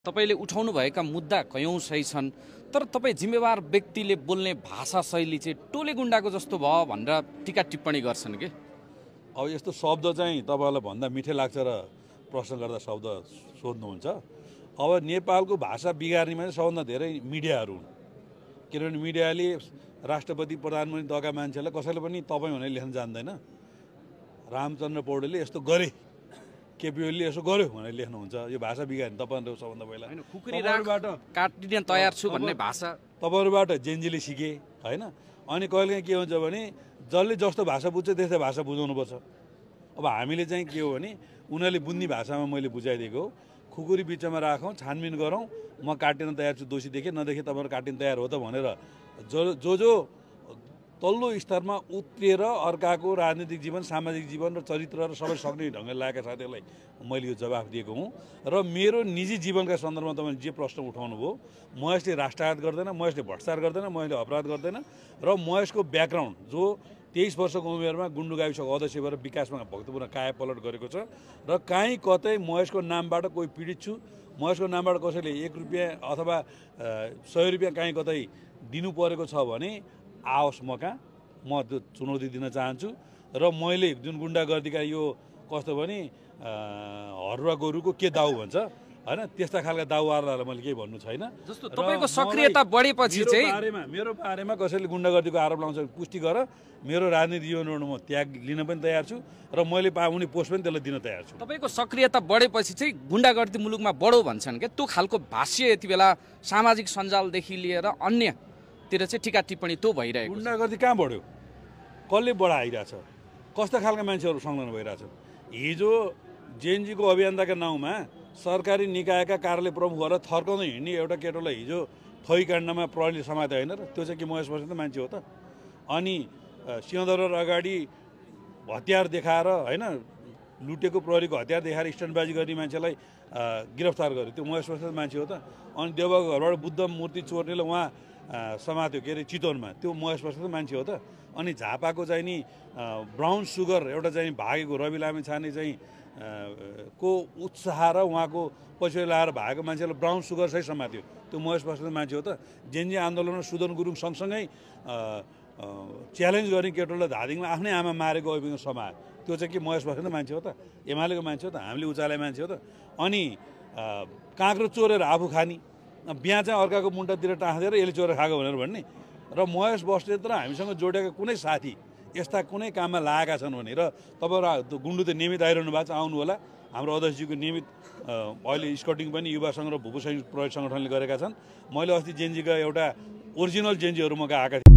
तपाईले उठाउनु भएका मुद्दा कयौं सही छन् तर तपाई जिम्मेवार व्यक्तिले बोल्ने भाषा शैली चाहिँ टोले गुण्डाको जस्तो भयो भनेर टीका टिप्पणी गर्छन् के। अब यस्तो शब्द चाहिँ तपाईलाई भन्दा मिठो लाग्छ र प्रश्न गर्दा शब्द सोध्नुहुन्छ। अब नेपालको भाषा बिगार्नेमा सबभन्दा धेरै मिडियाहरू हुन्, किनभने मिडियाले राष्ट्रपति प्रधानमन्त्री तहका मान्छेलाई कसैले पनि तपाईँ भनेर लेख्न जान्दैन। रामचन्द्र पौडेलले यस्तो गरे, केपी ओलीले यसो गर्यो भनेर लेख्नुहुन्छ। यो भाषा बिगार्ने तपाईहरु सबभन्दा पहिला खुकुरीबाट काटिन तयार छु भन्ने भाषा तपाईहरुबाट जेनजीले सिके हैन। अनि कहिलेकाहीँ के हुन्छ भने जसले जस्तो भाषा बुझ्छ त्यस्तै भाषा बुझाउनु पर्छ। अब हामीले चाहिँ के हो भने उनीहरूले बुझ्ने भाषामा मैले बुझाइदिएको हो। खुकुरी बिचमा राखौँ, छानबिन गरौँ, म काटिन तयार छु, दोषी देखेँ नदेखे तपाईँहरू काटिन तयार हो त भनेर जो तल्लो स्तरमा उत्रिएर अर्काको राजनीतिक जीवन, सामाजिक जीवन र चरित्र र सबै सक्ने ढङ्गले लागेका साथीहरूलाई मैले यो जवाफ दिएको हुँ। र मेरो निजी जीवनका सन्दर्भमा तपाईँले जे प्रश्न उठाउनु भयो, म यसले राष्ट्रघात गर्दैन, म यसले भ्रष्टाचार गर्दैन, म यसले अपराध गर्दैन र म यसको ब्याकग्राउन्ड जो 23 वर्षको उमेरमा गुन्डु गाविसको अध्यक्ष भएर विकासमा भक्तपूर्ण कायापलट गरेको छ र काहीँ कतै म यसको नामबाट कोही पीडित छु, म यसको नामबाट कसैले 1 रुपियाँ अथवा 100 रुपियाँ काहीँ कतै दिनु परेको छ भने आओस् म कहाँ, म त्यो चुनौती दिन चाहन्छु। र मैले जुन गुण्डागर्दीका यो कस्तो भने हरुवा गोरुको के दाउ भन्छ हैन, त्यस्ता खालका दाउवारहरूलाई मैले केही भन्नु छैन। जस्तो तपाईको सक्रियता बढेपछि चाहिँ मेरो बारेमा कसैले गुण्डागर्दीको आरोप लाउँछ पुष्टि गर, मेरो राजनीतिक जीवनबाट म त्याग लिन पनि तयार छु र मैले पाउने पोस्ट पनि त्यसलाई दिन तयार छु। तपाईको सक्रियता बढेपछि चाहिँ गुण्डागर्दी मुलुकमा बढो भन्छन् के। त्यो खालको भाष्य यति बेला सामाजिक सञ्जालदेखि लिएर अन्यतिर चाहिँ टीका टिप्पणी त्यो भइरहेको। गुण्डागर्दी कहाँ बढ्यो, कसले बढाइरहेछ, कस्ता खालका मान्छेहरू संलग्न भइरहेछन्। हिजो जेएनजीको अभियन्ताका नाउँमा सरकारी निकायका कार्यालय प्रमुख भएर थर्काउँदै हिँड्ने एउटा केटोलाई हिजो फै काण्डमा प्रहरीले समाते होइन र त्यो चाहिँ के महेश बस्नेत मान्छे हो त। अनि सिंहदरबार अगाडि हतियार देखाएर होइन, लुटेको प्रहरीको हतियार देखाएर स्टन्टबाजी गर्ने मान्छेलाई गिरफ्तार गर्यो, त्यो महेश बस्नेत मान्छे हो त। अनि देवबाको घरबाट बुद्ध मूर्ति चोर्नेले उहाँ समात्यो के अरे चितवनमा, त्यो महेश बस्नेत मान्छे हो त। अनि झापाको चाहिँ नि ब्राउन सुगर एउटा चाहिँ भागेको रवि लामे छाने चाहिँ को उत्साह र उहाँको पछि लाएर भागेको मान्छेलाई ब्राउन सुगर सही समात्यो, त्यो महेश बस्नेत मान्छे हो त। जेएनजी आन्दोलनमा सुदन गुरुङ सँगसँगै च्यालेन्ज गर्ने केटोलाई धादिङमा आफ्नै आमा मारेको अभियोग समायो, त्यो चाहिँ के महेश बस्नेत मान्छे हो त, एमालेको मान्छे हो त, हामीले उचाले मान्छे हो त। अनि काँक्रो चोरेर आफू खाने, बिहा चाहिँ अर्काको मुन्टातिर टाँसेर यसले चोरेर खाएको भनेर भन्ने र महेश बस्नेत र हामीसँग जोडेका कुनै साथी यस्ता कुनै काममा लागेका छन् भने र तपाईँहरू गुन्डु त नियमित आइरहनु भएको छ, आउनु होला। हाम्रो अध्यक्षजीको नियमित अहिले स्कटिङ पनि युवा सङ्घ र भूपू सैनिक प्रहरी सङ्गठनले गरेका छन्। मैले अस्ति जेएनजीका एउटा ओरिजिनल जेएनजीहरू म आएका थिएँ।